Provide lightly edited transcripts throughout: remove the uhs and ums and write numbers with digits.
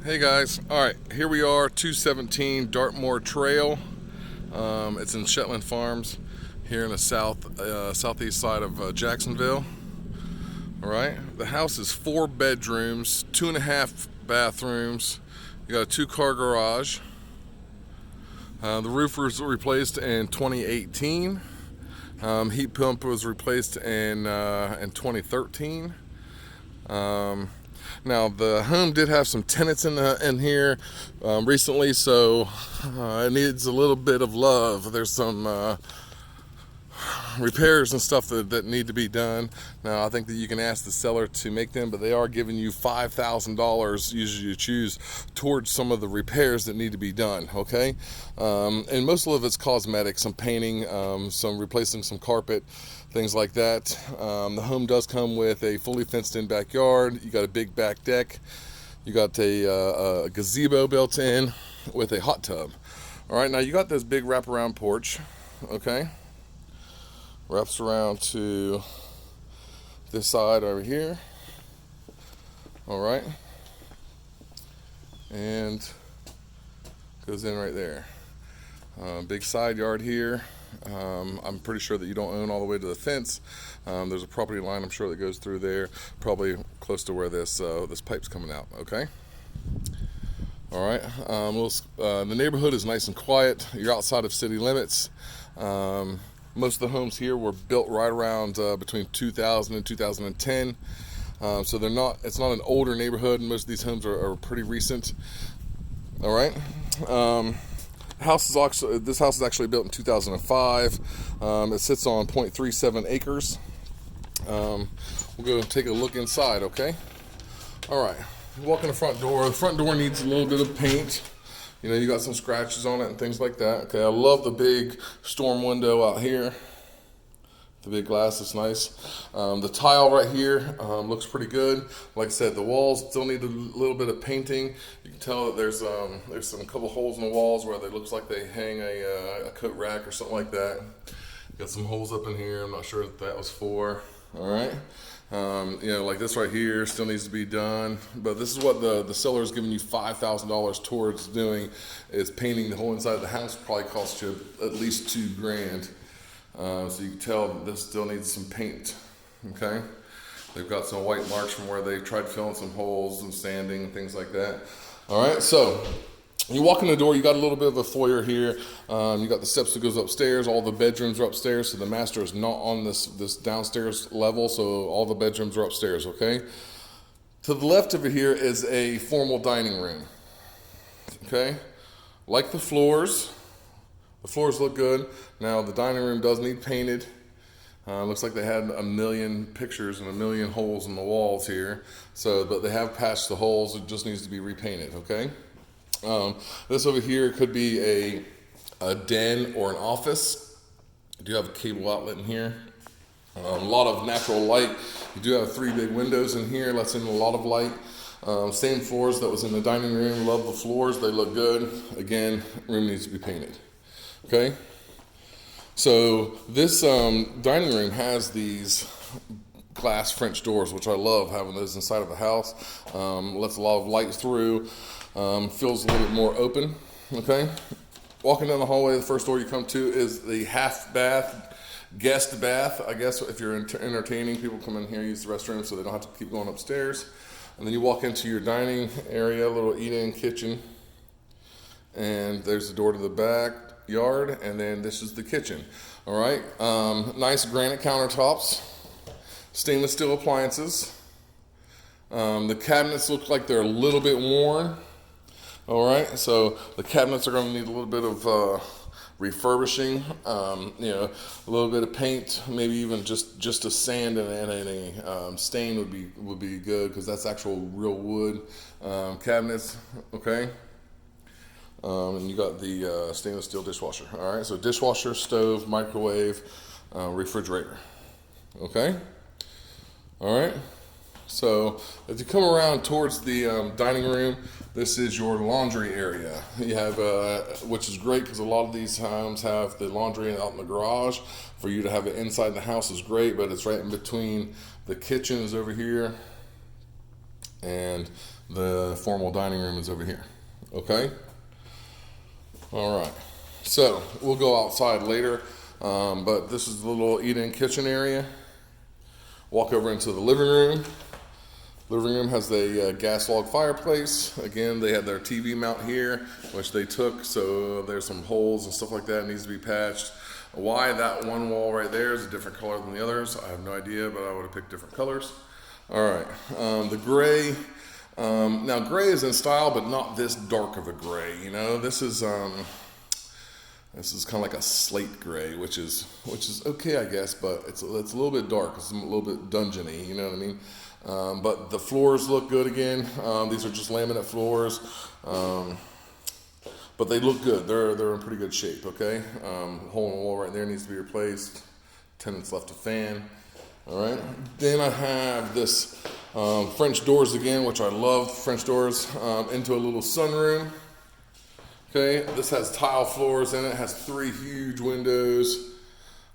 Hey guys, alright, here we are, 217 Dartmoor Trail. It's in Shetland Farms here in the southeast side of Jacksonville. Alright, the house is 4 bedrooms, 2.5 bathrooms. You got a 2-car garage. The roof was replaced in 2018. Heat pump was replaced in 2013. Now the home did have some tenants in here recently, so it needs a little bit of love. There's some repairs and stuff that need to be done. Now I think that you can ask the seller to make them, but they are giving you $5,000, usually you choose, towards some of the repairs that need to be done. Okay, and most of it's cosmetic, some painting, some replacing some carpet, things like that. The home does come with a fully fenced in backyard. You got a big back deck. You got a gazebo built in with a hot tub. All right, now you got this big wraparound porch. Okay, wraps around to this side over here. All right, and goes in right there. Big side yard here. I'm pretty sure that you don't own all the way to the fence. There's a property line, I'm sure, that goes through there, probably close to where this pipe's coming out. Okay. All right. The neighborhood is nice and quiet. You're outside of city limits. Most of the homes here were built right around between 2000 and 2010. So it's not an older neighborhood. Most of these homes are pretty recent. All right. This house is actually built in 2005. It sits on 0.37 acres. We'll go and take a look inside, okay? All right, walk in the front door. The front door needs a little bit of paint. You know, you got some scratches on it and things like that. Okay, I love the big storm window out here. The big glass is nice. The tile right here looks pretty good. Like I said, the walls still need a little bit of painting. You can tell that there's some couple holes in the walls where it looks like they hang a coat rack or something like that. Got some holes up in here. I'm not sure what that was for. All right. You know, like this right here still needs to be done. But this is what the seller is giving you $5,000 towards doing, is painting the whole inside of the house. Probably cost you at least $2,000. So you can tell that this still needs some paint. Okay, they've got some white marks from where they tried filling some holes and sanding and things like that. All right, so you walk in the door, you got a little bit of a foyer here. You got the steps that goes upstairs. All the bedrooms are upstairs, so the master is not on this downstairs level, so all the bedrooms are upstairs. Okay, to the left of it here is a formal dining room. Okay, like the floors. The floors look good. Now the dining room does need painted. Looks like they had a million pictures and a million holes in the walls here. But they have patched the holes. It just needs to be repainted. Okay. This over here could be a den or an office. You do have a cable outlet in here. A lot of natural light. You do have 3 big windows in here. Lets in a lot of light. Same floors that was in the dining room. Love the floors. They look good. Again, room needs to be painted. Okay, so this dining room has these glass French doors, which I love having those inside of a house. Lets a lot of light through, feels a little bit more open. Okay, walking down the hallway, the first door you come to is the half bath, guest bath. I guess if you're entertaining, people come in here, use the restroom so they don't have to keep going upstairs. And then you walk into your dining area, a little eat-in kitchen, and there's the door to the back yard, and then this is the kitchen. All right, nice granite countertops, stainless steel appliances. The cabinets look like they're a little bit worn. All right, so the cabinets are going to need a little bit of refurbishing. You know, a little bit of paint, maybe even just a sand and a stain would be good, because that's actual real wood cabinets. Okay. And you got the stainless steel dishwasher. All right, so dishwasher, stove, microwave, refrigerator. Okay. All right. So as you come around towards the dining room, this is your laundry area. You have, which is great because a lot of these homes have the laundry out in the garage. For you to have it inside the house is great, but it's right in between. The kitchen is over here, and the formal dining room is over here. Okay? All right. So we'll go outside later, but this is the little eat-in kitchen area. Walk over into the living room. Living room has a gas log fireplace. Again, they had their TV mount here, which they took, so there's some holes and stuff like that needs to be patched. Why that one wall right there is a different color than the others, I have no idea, but I would have picked different colors. All right, the gray. Now gray is in style, but not this dark of a gray. You know, this is kind of like a slate gray, which is okay, I guess, but it's a little bit dark. It's a little bit dungeony. You know what I mean? But the floors look good again. These are just laminate floors, but they look good. They're in pretty good shape. Okay, hole in the wall right there needs to be replaced. Tenants left a fan. All right. Then I have this French doors again, which I love. French doors into a little sunroom. Okay, this has tile floors in it. It has 3 huge windows,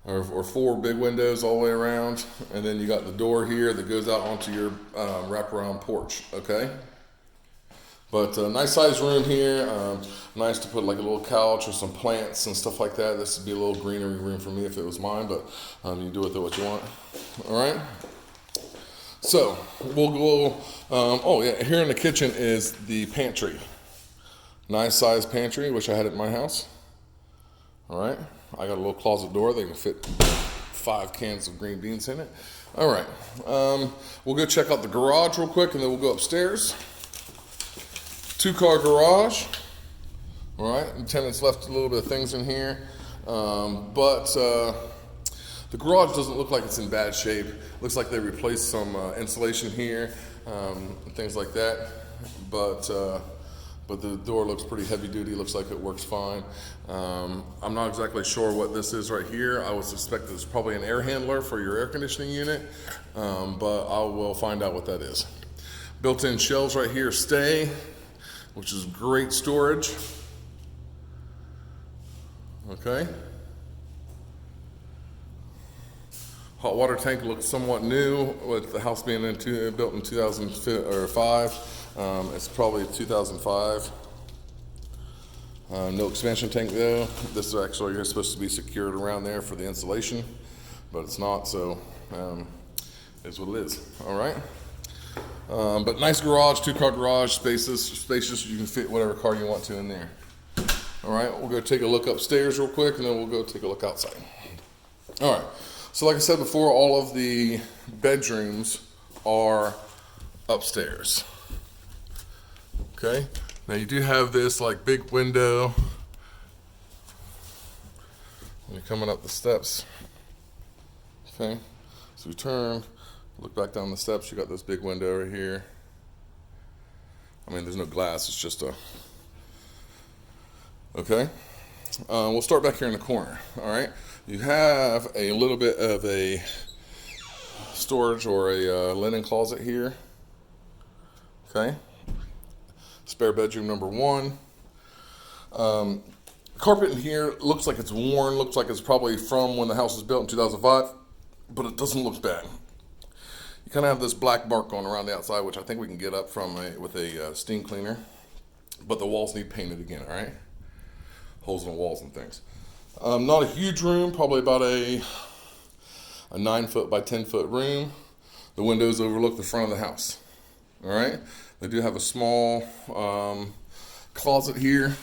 or 4 big windows all the way around. And then you got the door here that goes out onto your wraparound porch, okay? But nice size room here. Nice to put like a little couch or some plants and stuff like that. This would be a little greenery room for me if it was mine, but you do with it what you want. All right? So, we'll go, oh yeah, here in the kitchen is the pantry. Nice size pantry, which I had at my house. All right, I got a little closet door. They can fit 5 cans of green beans in it. All right, we'll go check out the garage real quick, and then we'll go upstairs. 2-car garage. All right, the tenants left a little bit of things in here, but the garage doesn't look like it's in bad shape. Looks like they replaced some insulation here, and things like that, but the door looks pretty heavy duty. Looks like it works fine. I'm not exactly sure what this is right here. I would suspect it's probably an air handler for your air conditioning unit, but I will find out what that is. Built-in shelves right here stay, which is great storage. Okay. Hot water tank looks somewhat new, with the house being built in 2005. It's probably 2005. No expansion tank though. This is actually supposed to be secured around there for the insulation, but it's not, so it's what it is. All right. But nice garage, 2-car garage, spacious. You can fit whatever car you want to in there. All right, we'll go take a look upstairs real quick, and then we'll go take a look outside. All right. So like I said before, all of the bedrooms are upstairs. Okay, now you do have this like big window when you're coming up the steps. Okay, so you turn, look back down the steps, you got this big window right here. I mean, there's no glass, it's just a, okay. We'll start back here in the corner, all right? You have a little bit of a storage or a linen closet here, okay? Spare bedroom number 1. Carpet in here looks like it's worn, looks like it's probably from when the house was built in 2005, but it doesn't look bad. You kind of have this black mark going around the outside, which I think we can get up from with a steam cleaner, but the walls need painted again, all right? Holes in the walls and things. Not a huge room, probably about a 9-foot by 10-foot room. The windows overlook the front of the house, all right? They do have a small closet here,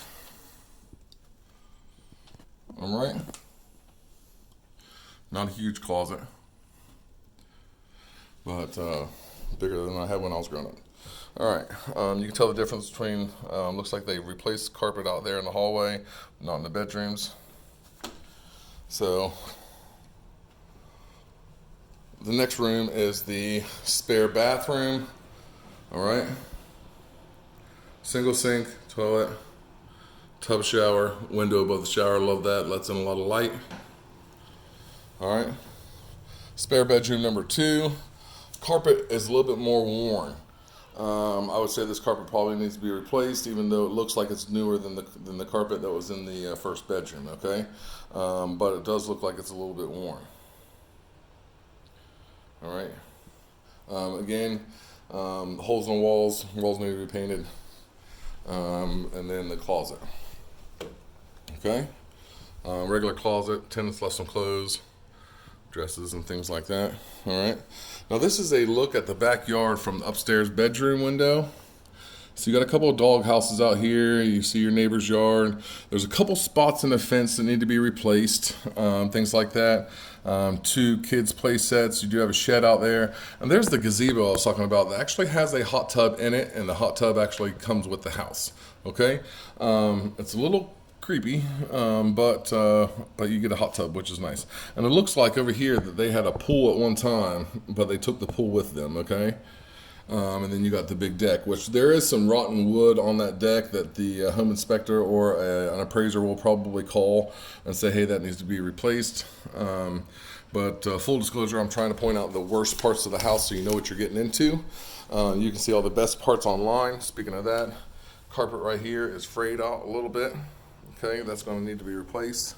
all right? Not a huge closet, but bigger than I had when I was growing up. All right, you can tell the difference between, looks like they replaced carpet out there in the hallway, not in the bedrooms. So the next room is the spare bathroom, all right? Single sink, toilet, tub shower, window above the shower, love that, lets in a lot of light. All right, spare bedroom number 2. Carpet is a little bit more worn. I would say this carpet probably needs to be replaced, even though it looks like it's newer than the carpet that was in the first bedroom, okay? But it does look like it's a little bit worn. All right. Again, Holes in the walls need to be painted. And then the closet. Okay. Regular closet, tenants left some clothes, dresses and things like that. All right. Now this is a look at the backyard from the upstairs bedroom window. So you got a couple of dog houses out here. You see your neighbor's yard. There's a couple spots in the fence that need to be replaced, things like that. 2 kids' play sets. You do have a shed out there. And there's the gazebo I was talking about that actually has a hot tub in it, and the hot tub actually comes with the house. Okay? It's a little creepy, but you get a hot tub, which is nice. And it looks like over here that they had a pool at one time, but they took the pool with them, okay? And then you got the big deck, which there is some rotten wood on that deck that the home inspector or an appraiser will probably call and say, hey, that needs to be replaced. But full disclosure, I'm trying to point out the worst parts of the house so you know what you're getting into. You can see all the best parts online. Speaking of that, carpet right here is frayed out a little bit. Okay, that's going to need to be replaced.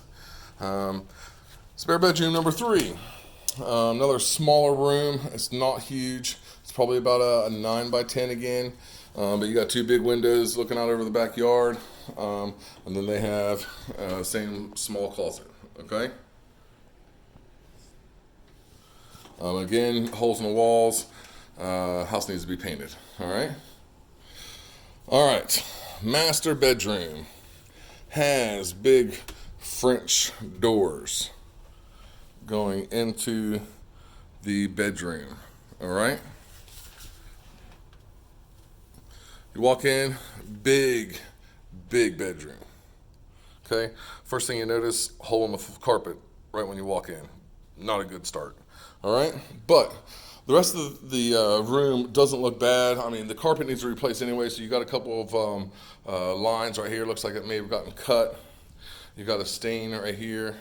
Spare bedroom number 3. Another smaller room. It's not huge. It's probably about a 9 by 10 again. But you got 2 big windows looking out over the backyard. And then they have same small closet. Okay. Again, holes in the walls. House needs to be painted. All right. All right. Master bedroom has big French doors going into the bedroom. All right. You walk in, big bedroom. Okay. First thing you notice, hole in the carpet right when you walk in. Not a good start. All right. But the rest of the room doesn't look bad. I mean, the carpet needs to be replaced anyway, so you got a couple of lines right here. Looks like it may have gotten cut. You got a stain right here.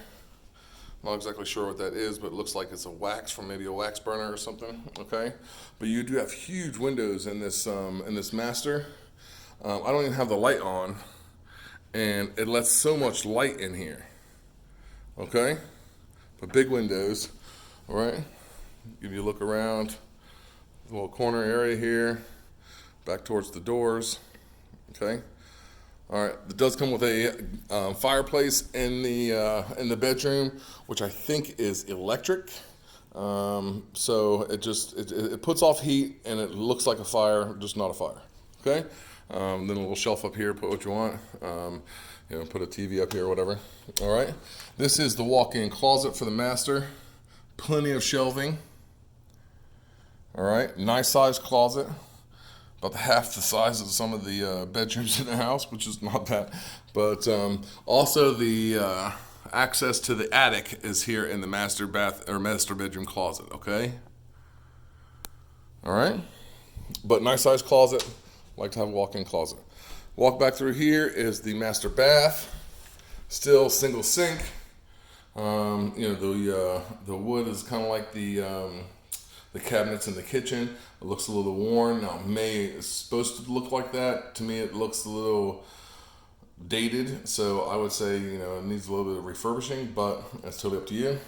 Not exactly sure what that is, but it looks like it's a wax from maybe a wax burner or something. Okay, but you do have huge windows in this master. I don't even have the light on, and it lets so much light in here. Okay, but big windows. All right, give you a look around the little corner area here, back towards the doors. Okay. All right, it does come with a fireplace in the bedroom, which I think is electric. So it puts off heat and it looks like a fire, just not a fire. Okay. Then a little shelf up here, put what you want. Put a TV up here or whatever. All right. This is the walk-in closet for the master. Plenty of shelving. All right, nice sized closet. About half the size of some of the bedrooms in the house, which is not bad. But also the access to the attic is here in the master bedroom closet. Okay. All right. But nice sized closet. Like to have a walk-in closet. Walk back through here is the master bath. Still single sink. The wood is kind of like the cabinets in the kitchen. It looks a little worn. Now, it's supposed to look like that. To me, it looks a little dated. So I would say, it needs a little bit of refurbishing, but that's totally up to you.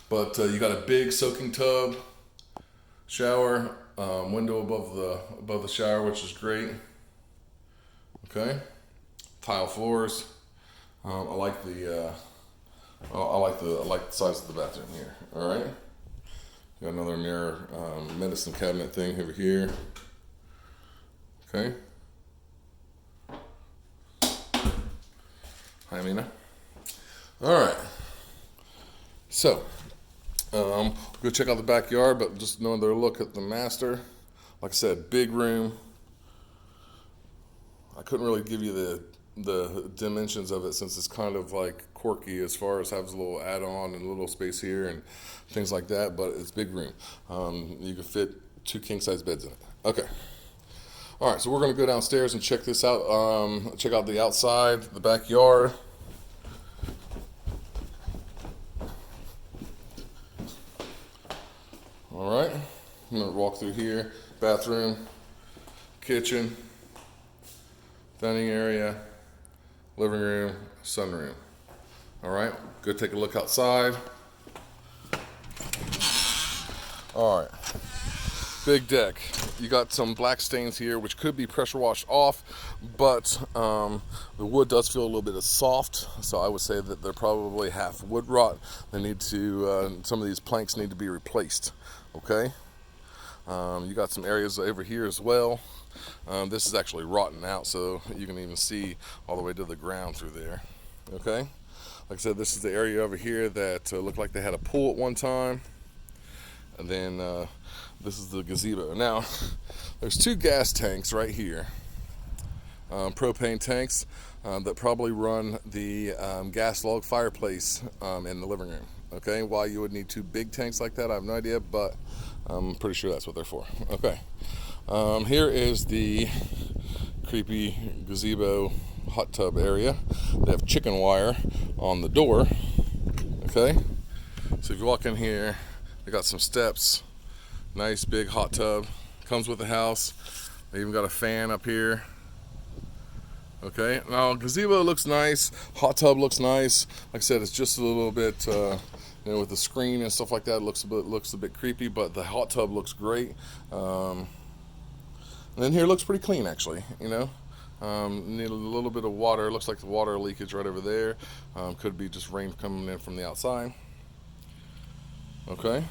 But you got a big soaking tub, shower, window above the shower, which is great. Okay, tile floors. I like the size of the bathroom here. All right. Got another mirror medicine cabinet thing over here. Okay. Hi, Amina. All right. So, go check out the backyard, but just another look at the master. Like I said, big room. I couldn't really give you the dimensions of it since it's kind of like quirky as far as has a little add-on and a little space here and things like that, but it's big room. You can fit 2 king-size beds in it. Okay. All right, so we're going to go downstairs and check this out. Check out the outside, the backyard. All right, I'm going to walk through here. Bathroom, kitchen, dining area, living room, sunroom. All right, go take a look outside. All right, Big deck. You got some black stains here, which could be pressure washed off, but the wood does feel a little bit soft, so I would say that they're probably half wood rot. They need to, some of these planks need to be replaced, okay? You got some areas over here as well. This is actually rotten out, so you can even see all the way to the ground through there, okay? Like I said, this is the area over here that looked like they had a pool at one time. And then this is the gazebo. Now, there's 2 gas tanks right here, propane tanks that probably run the gas log fireplace in the living room. Okay, why you would need 2 big tanks like that, I have no idea, but I'm pretty sure that's what they're for. Okay, here is the creepy gazebo hot tub area. They have chicken wire on the door. Okay, so if you walk in here, they got some steps, nice big hot tub, comes with the house. They even got a fan up here. Okay, now gazebo looks nice, hot tub looks nice. Like I said, it's just a little bit, you know, with the screen and stuff like that, it looks a bit creepy, but the hot tub looks great. And then here looks pretty clean actually, you know. Need a little bit of water. It looks like the water leakage right over there. Could be just rain coming in from the outside. Okay.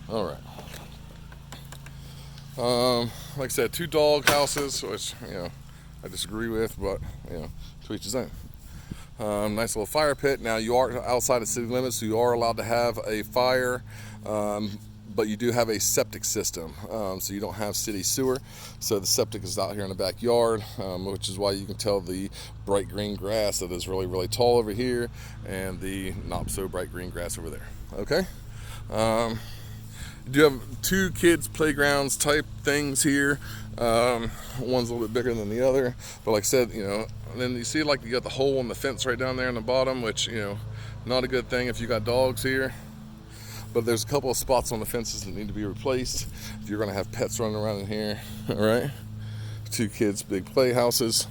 All right. Like I said, 2 dog houses, which, you know, I disagree with, but, you know, to each his own. Nice little fire pit. Now, you are outside of city limits, so you are allowed to have a fire, but you do have a septic system, so you don't have city sewer. So the septic is out here in the backyard, which is why you can tell the bright green grass that is really, really tall over here and the not so bright green grass over there. Okay. You do have 2 kids playgrounds type things here. One's a little bit bigger than the other, but like I said, you know, and then you see like you got the hole in the fence right down there in the bottom, which, you know, not a good thing if you got dogs here. But there's a couple of spots on the fences that need to be replaced if you're going to have pets running around in here. All right, 2 kids big playhouses,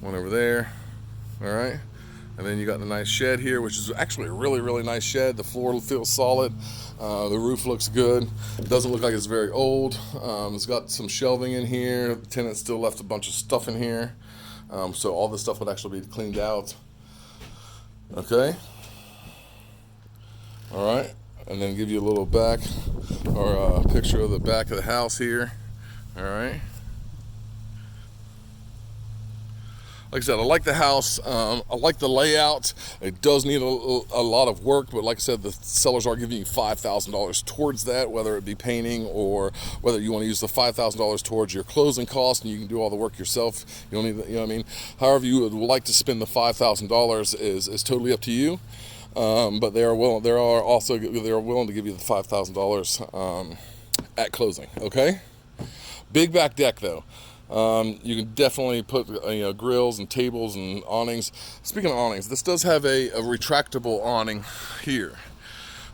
one over there. All right, and then you got the nice shed here, which is actually a really, really nice shed. The floor feels solid. The roof looks good. It doesn't look like it's very old. It's got some shelving in here. The tenant still left a bunch of stuff in here. So all this stuff would actually be cleaned out. Okay. All right. And then give you a little back or a picture of the back of the house here. All right. Like I said, I like the house. I like the layout. It does need a lot of work, but like I said, the sellers are giving you $5,000 towards that, whether it be painting or whether you want to use the $5,000 towards your closing costs and you can do all the work yourself. You don't need, you know what I mean? However you would like to spend the $5,000 is totally up to you. But they are willing to give you the $5,000 at closing. Okay. Big back deck though. You can definitely put grills and tables and awnings. Speaking of awnings, this does have a retractable awning here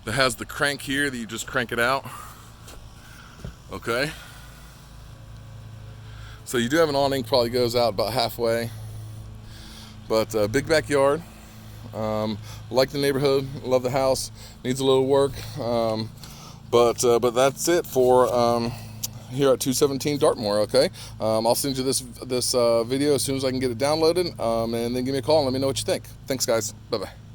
that has the crank here that you just crank it out. Okay. So you do have an awning, probably goes out about halfway. But big backyard. Like the neighborhood, love the house. Needs a little work. But that's it for here at 217 Dartmoor. Okay, I'll send you this video as soon as I can get it downloaded, and then give me a call and let me know what you think. Thanks guys. Bye bye.